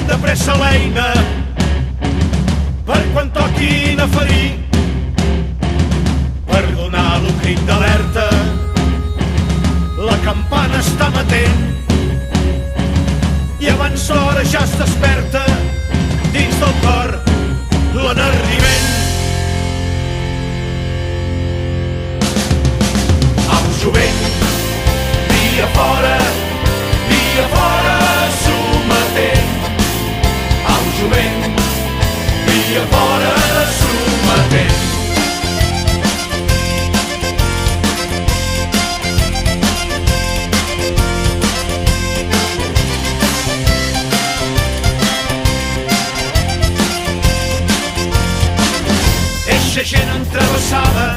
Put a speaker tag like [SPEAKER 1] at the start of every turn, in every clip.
[SPEAKER 1] de pressa l'eina per quan toquin a ferir, per donar un crit d'alerta. La campana està matent i abans d'hora ja es desperta dins del cor l'enardiment. Au jovent, dia fora sometent. Au jovent, dia fora sometent. Eixa gent entrevessada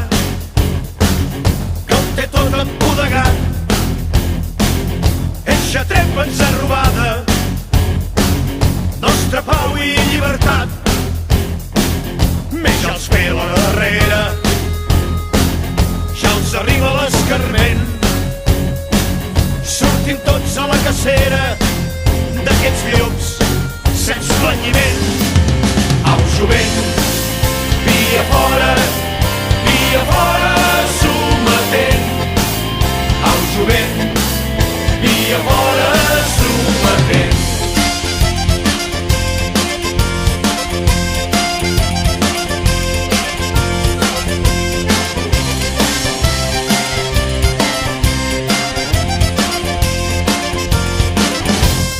[SPEAKER 1] que ho té tot empodegat, eixa trepa ens ha robada nostra pau i llibertat. Més ja els pela darrere, ja els arriba l'escarment. Sortim tots a la cacera d'aquests llops sense planyiment. Au jovent, via fora sometent. Au jovent, via fora sometent.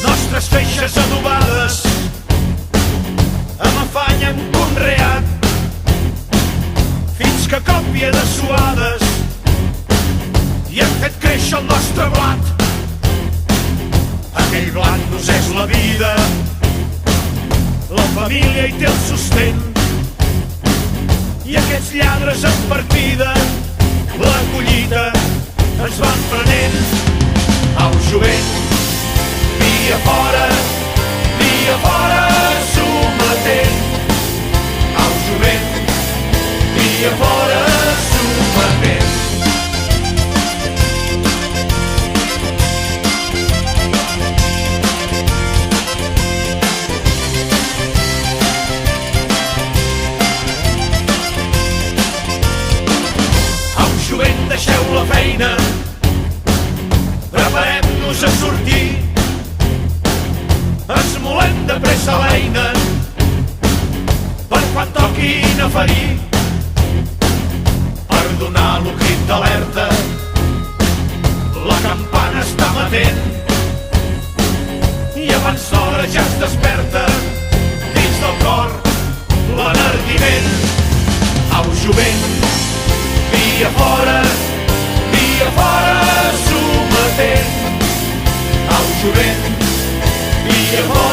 [SPEAKER 1] Nostres feixes adobades amb afany hem conreat, fins que a còpia de suades i hem fet créixer el nostre blat. Aquell blat nos és la vida, la família hi té el sostén, i aquests lladres en partida la collita ens van prenent. Au jovent, via fora sometent. Au jovent, via fora sometent. Au jovent, deixeu la feina, preparem-nos a sortir, esmolem de pressa l'eina per quan toquin a ferir, per donar lo crit d'alerta. La campana està matent i abans d'hora ja es desperta dins del cor l'enardiment. Au jovent, via fora sometent. Au jovent, via fora